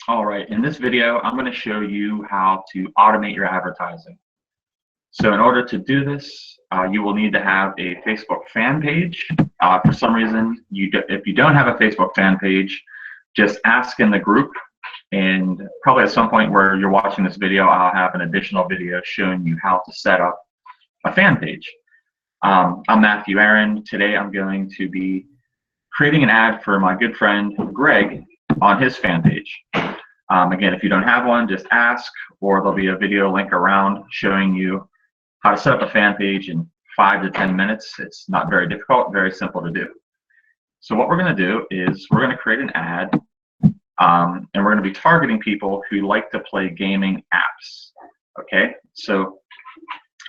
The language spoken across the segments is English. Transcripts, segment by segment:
All right, in this video, I'm going to show you how to automate your advertising. So in order to do this, you will need to have a Facebook fan page. For some reason, if you don't have a Facebook fan page, just ask in the group, and probably at some point where you're watching this video, I'll have an additional video showing you how to set up a fan page. I'm Matthew Aaron. Today I'm going to be creating an ad for my good friend Greg on his fan page. Again, if you don't have one, just ask, or there'll be a video link around showing you how to set up a fan page in 5 to 10 minutes. It's not very difficult, very simple to do. So what we're going to do is we're going to create an ad, and we're going to be targeting people who like to play gaming apps. Okay, so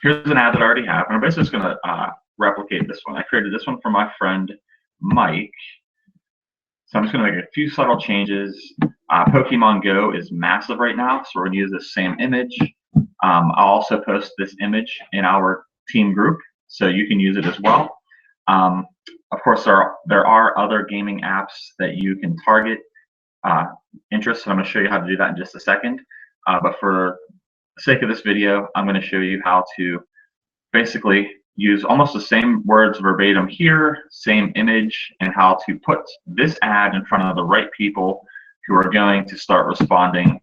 here's an ad that I already have, and I'm basically just going to replicate this one. I created this one for my friend Mike. So I'm just going to make a few subtle changes. Pokemon Go is massive right now, so we're going to use this same image. I'll also post this image in our team group, so you can use it as well. Of course, there are other gaming apps that you can target interest, and I'm going to show you how to do that in just a second. But for the sake of this video, I'm going to show you how to basically use almost the same words verbatim here, same image, and how to put this ad in front of the right people who are going to start responding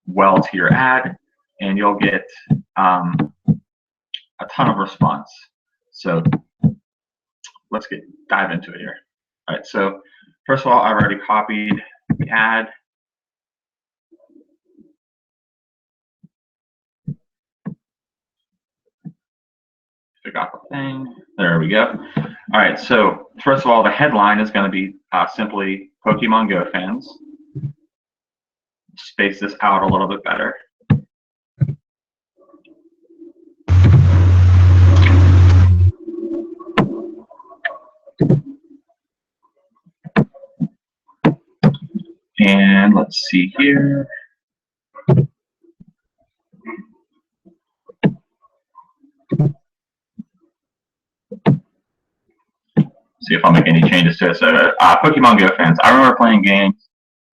well to your ad, and you'll get a ton of response. So let's dive into it here. All right, so first of all, I've already copied the ad. Forgot the thing. There we go. All right, so first of all, the headline is going to be simply Pokemon Go fans. Space this out a little bit better. And let's see here. See if I'll make any changes to it. So, Pokemon Go fans, I remember playing games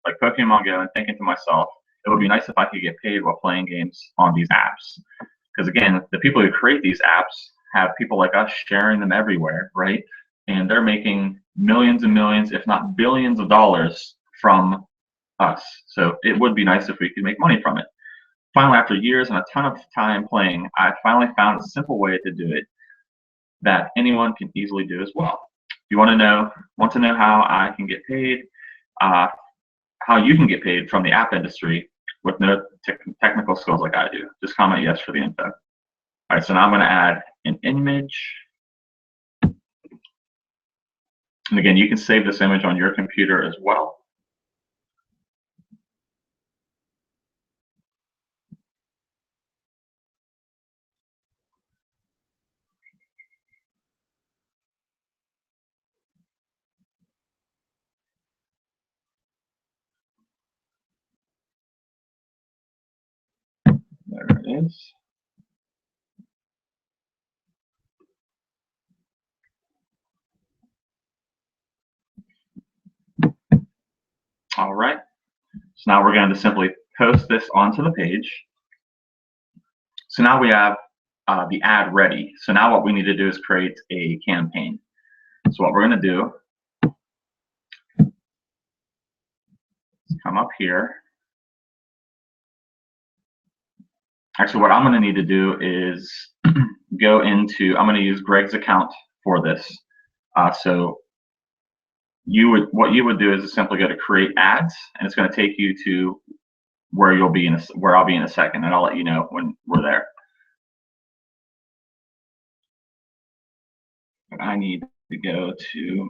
like Pokemon Go and thinking to myself, it would be nice if I could get paid while playing games on these apps. Because again, the people who create these apps have people like us sharing them everywhere, right? And they're making millions and millions, if not billions of dollars from us. So it would be nice if we could make money from it. Finally, after years and a ton of time playing, I finally found a simple way to do it that anyone can easily do as well. If you want to know how I can get paid, how you can get paid from the app industry with no technical skills like I do, just comment yes for the info. All right, so now I'm going to add an image. And again, you can save this image on your computer as well. There it is. All right. So now we're going to simply post this onto the page. So now we have the ad ready. So now what we need to do is create a campaign. So what we're going to do is come up here. Actually, what I'm going to need to do is go into, I'm going to use Greg's account for this. So what you would do is simply go to create ads, and it's going to take you to where I'll be in a second, and I'll let you know when we're there. But I need to go to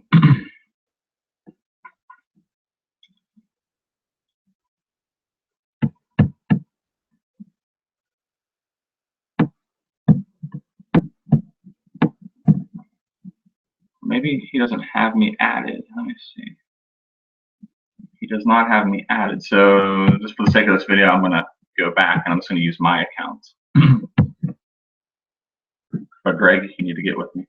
maybe he doesn't have me added. Let me see. He does not have me added. So just for the sake of this video, I'm going to go back and I'm just going to use my account. But Greg, you need to get with me.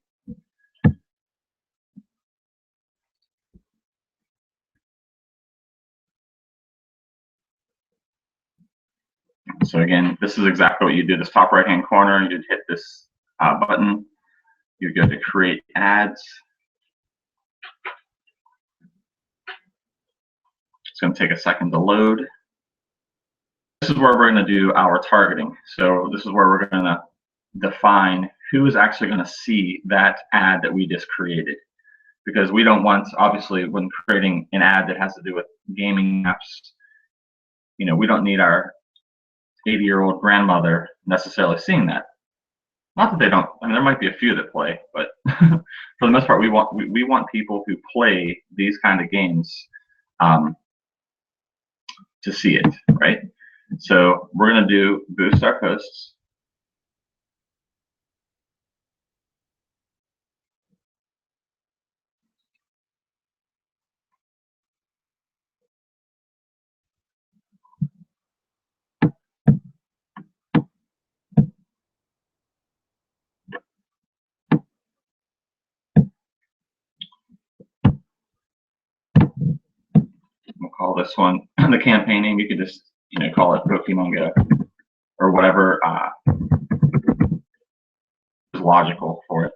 So again, this is exactly what you do. This top right-hand corner, you'd hit this button. You go to create ads. It's going to take a second to load. This is where we're going to do our targeting. So this is where we're going to define who is actually going to see that ad that we just created. Because we don't want, obviously, when creating an ad that has to do with gaming apps, you know, we don't need our 80-year-old grandmother necessarily seeing that. Not that they don't. I mean, there might be a few that play, but for the most part, we want people who play these kind of games to see it, right? So we're going to do boost our posts. We'll call this one the campaign name. You could just, you know, call it Pokemon Go or whatever is logical for it.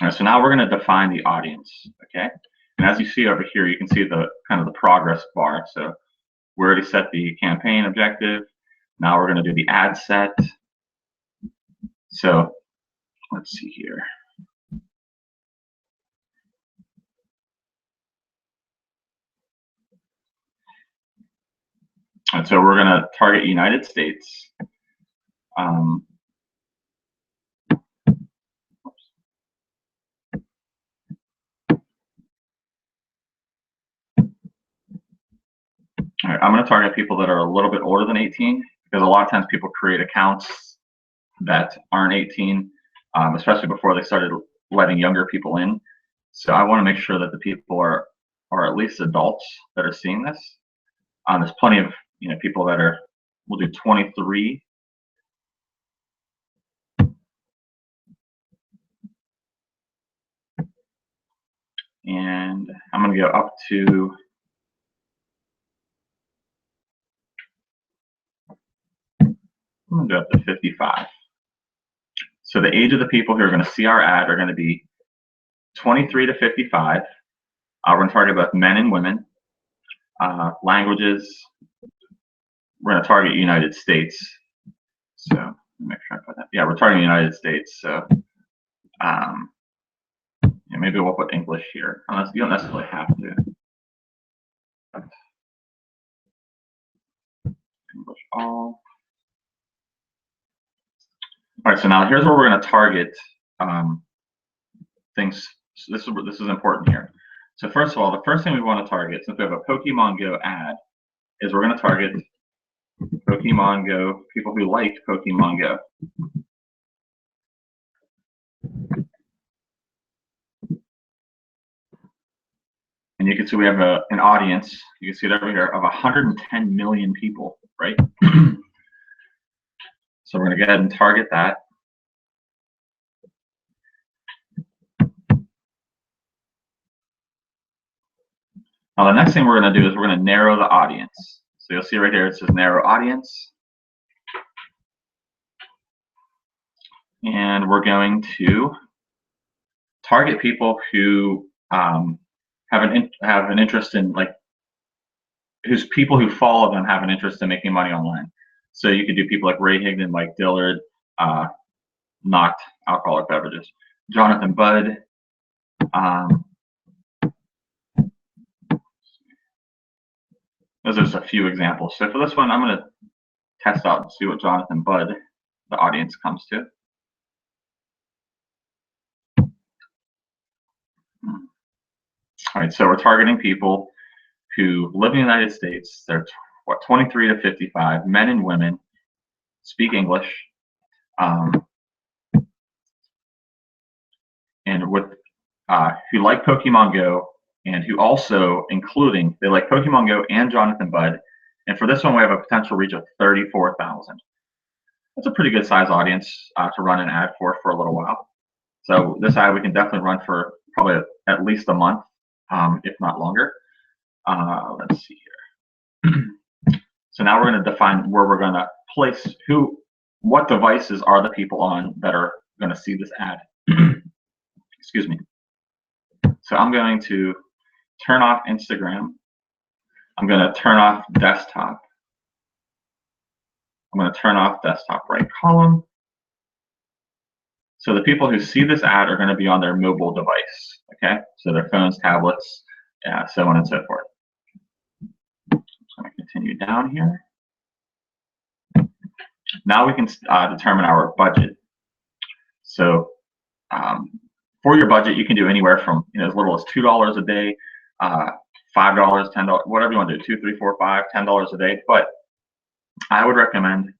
All right, so now we're going to define the audience, okay? And as you see over here, you can see the kind of the progress bar. So we already set the campaign objective. Now we're going to do the ad set. So let's see here. And so we're going to target United States. All right, I'm going to target people that are a little bit older than 18, because a lot of times people create accounts that aren't 18, especially before they started letting younger people in. So I want to make sure that the people are at least adults that are seeing this. There's plenty of, you know, people that are, we'll do 23. And I'm going to go up to I'm going to go up to 55. So the age of the people who are going to see our ad are going to be 23 to 55. We're going to target both men and women. Languages, we're going to target United States. So make sure I put that. Yeah, we're targeting United States. So yeah, maybe we'll put English here. Unless you don't necessarily have to. English all. All right, so now here's where we're going to target things. So this is important here. So first of all, the first thing we want to target, since we have a Pokemon Go ad, is we're going to target Pokemon Go, people who like Pokemon Go. And you can see we have an audience, you can see it over here, of 110 million people, right? So we're going to go ahead and target that. Now the next thing we're going to do is we're going to narrow the audience. So you'll see right here it says narrow audience. And we're going to target people who have an interest in, like, whose people who follow them have an interest in making money online. So you could do people like Ray Higdon, Mike Dillard, not alcoholic beverages, Jonathan Budd. Those are just a few examples. So for this one, I'm going to test out and see what Jonathan Budd, the audience, comes to. All right, so we're targeting people who live in the United States. They're 23 to 55, men and women, speak English, and who like Pokemon Go, and who also, including, they like Pokemon Go and Jonathan Budd. And for this one, we have a potential reach of 34,000. it's a pretty good size audience to run an ad for a little while. So this ad we can definitely run for probably at least a month, if not longer. Let's see here. So now we're going to define where we're going to place what devices are the people on that are going to see this ad. Excuse me. So I'm going to turn off Instagram. I'm going to turn off desktop. I'm going to turn off desktop right column. So the people who see this ad are going to be on their mobile device, okay? So their phones, tablets, so on and so forth. I'm going to continue down here. Now we can determine our budget. So for your budget, you can do anywhere from as little as $2 a day, $5, $10, whatever you want to do, $2, $3, $4, $5, $10 a day. But I would recommend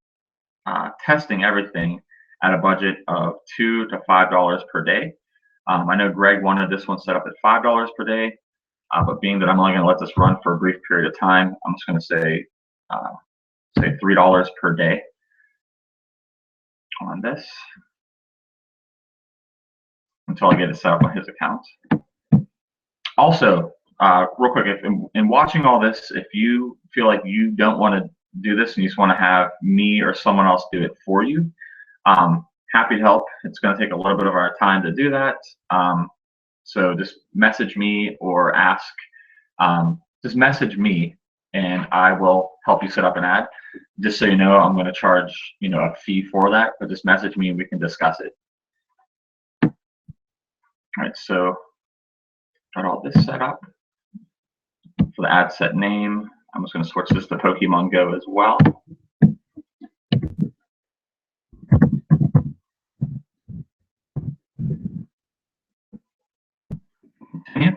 testing everything at a budget of $2 to $5 per day. I know Greg wanted this one set up at $5 per day, but being that I'm only going to let this run for a brief period of time, I'm just going to say $3 per day on this until I get it set up on his account. Also, real quick, in watching all this, if you feel like you don't want to do this and you just want to have me or someone else do it for you, happy to help. It's going to take a little bit of our time to do that. So just message me or ask. Just message me and I will help you set up an ad. Just so you know, I'm going to charge a fee for that, but just message me and we can discuss it. All right, so got all this set up. For the ad set name, I'm just going to switch this to Pokemon Go as well. Continue.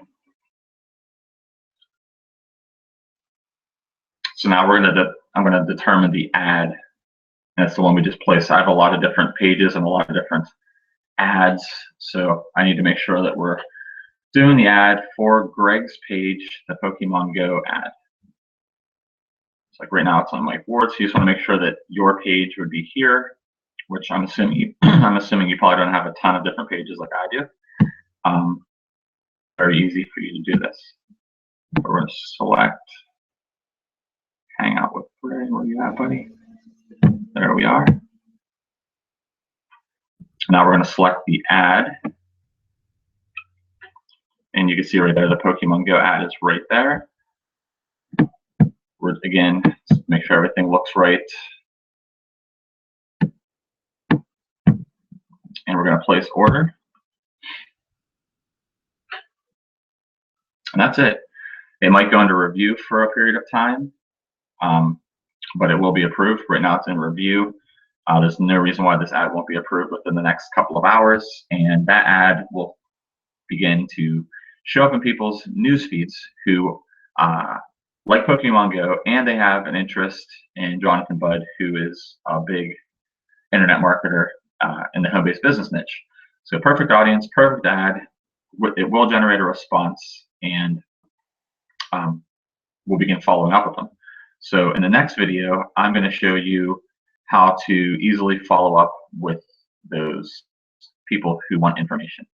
So now I'm going to determine the ad. That's the one we just placed. I have a lot of different pages and a lot of different ads, so I need to make sure that we're doing the ad for Greg's page, the Pokemon Go ad. It's like right now it's on Mike Ward, so you just want to make sure that your page would be here, which I'm assuming you probably don't have a ton of different pages like I do. Very easy for you to do this. We're going to select Hang Out with Greg. Where you at, buddy? There we are. Now we're going to select the ad. And you can see right there, the Pokemon Go ad is right there. We're, again, make sure everything looks right. And we're going to place order. And that's it. It might go into review for a period of time, but it will be approved. Right now it's in review. There's no reason why this ad won't be approved within the next couple of hours, and that ad will begin to show up in people's news feeds who like Pokemon Go, and they have an interest in Jonathan Budd, who is a big internet marketer in the home-based business niche. So perfect audience, perfect ad. It will generate a response, and we'll begin following up with them. So in the next video, I'm going to show you how to easily follow up with those people who want information.